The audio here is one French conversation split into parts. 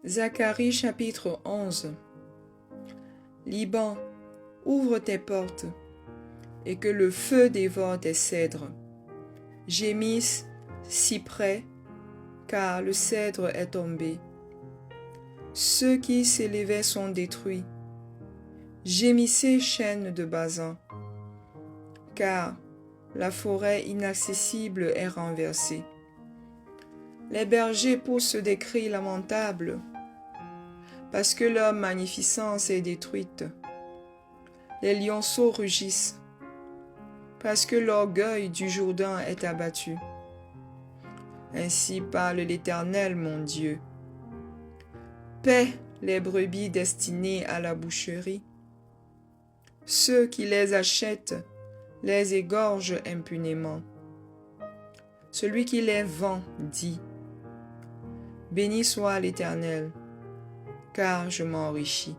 Zacharie chapitre 11. Liban, ouvre tes portes, et que le feu dévore tes cèdres. Gémisse, cyprès, car le cèdre est tombé. Ceux qui s'élevaient sont détruits. Gémissez, chênes de Basan, car la forêt inaccessible est renversée. Les bergers poussent des cris lamentables, parce que leur magnificence est détruite. Les lionceaux rugissent, parce que l'orgueil du Jourdain est abattu. Ainsi parle l'Éternel, mon Dieu. Paix les brebis destinées à la boucherie. Ceux qui les achètent les égorgent impunément. Celui qui les vend dit: Béni soit l'Éternel, car je m'enrichis.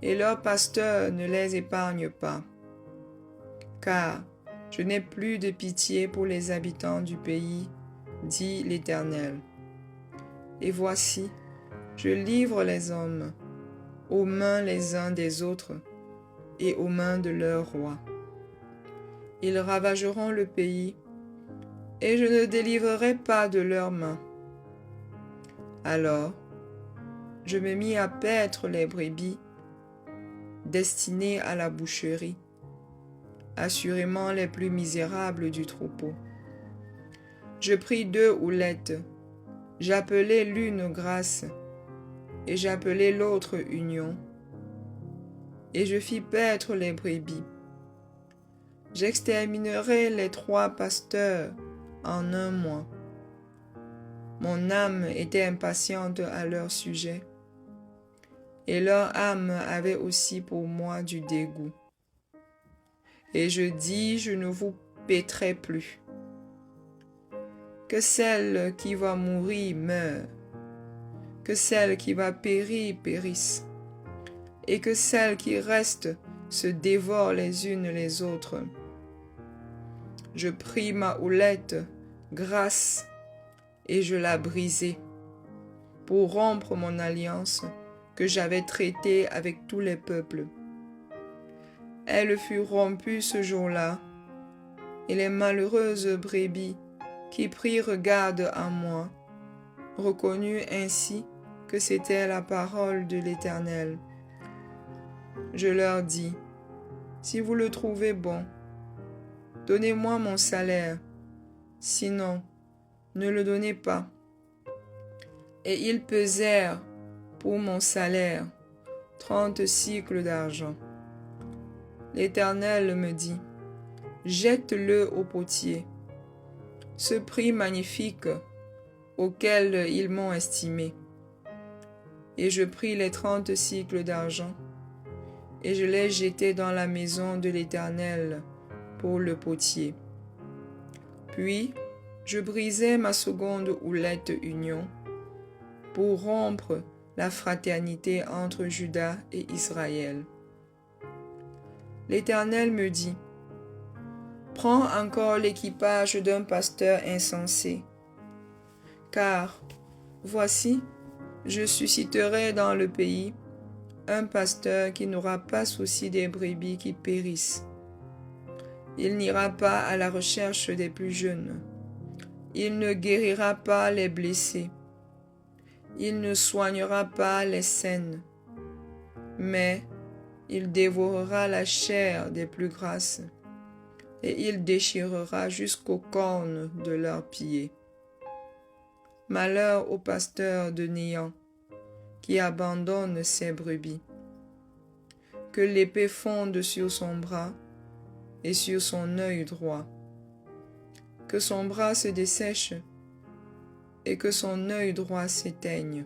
Et leur pasteur ne les épargne pas, car je n'ai plus de pitié pour les habitants du pays, dit l'Éternel. Et voici, je livre les hommes aux mains les uns des autres et aux mains de leurs rois. Ils ravageront le pays, et je ne délivrerai pas de leurs mains. Alors, je me mis à paître les brebis destinées à la boucherie, assurément les plus misérables du troupeau. Je pris 2 houlettes, j'appelai l'une grâce, et j'appelai l'autre union, et je fis paître les brebis. J'exterminerai les 3 pasteurs en 1 mois. Mon âme était impatiente à leur sujet, et leur âme avait aussi pour moi du dégoût. Et je dis, je ne vous paîtrai plus. Que celle qui va mourir meure, que celle qui va périr périsse, et que celles qui restent se dévorent les unes les autres. Je pris ma houlette, grâce, et je la brisai, pour rompre mon alliance que j'avais traitée avec tous les peuples. Elle fut rompue ce jour-là, et les malheureuses brebis qui prirent garde à moi reconnurent ainsi que c'était la parole de l'Éternel. Je leur dis: si vous le trouvez bon, donnez-moi mon salaire, sinon, ne le donnez pas. Et ils pesèrent pour mon salaire 30 cycles d'argent. L'Éternel me dit: jette-le au potier, ce prix magnifique auquel ils m'ont estimé. Et je pris les 30 cycles d'argent, et je les jetai dans la maison de l'Éternel pour le potier. Puis je brisai ma seconde houlette union pour rompre la fraternité entre Juda et Israël. L'Éternel me dit: prends encore l'équipage d'un pasteur insensé, car, voici, je susciterai dans le pays un pasteur qui n'aura pas souci des brebis qui périssent. Il n'ira pas à la recherche des plus jeunes. Il ne guérira pas les blessés. Il ne soignera pas les saines. Mais il dévorera la chair des plus grasses, et il déchirera jusqu'aux cornes de leurs pieds. Malheur au pasteur de néant qui abandonne ses brebis. Que l'épée fonde sur son bras et sur son œil droit. Que son bras se dessèche et que son œil droit s'éteigne.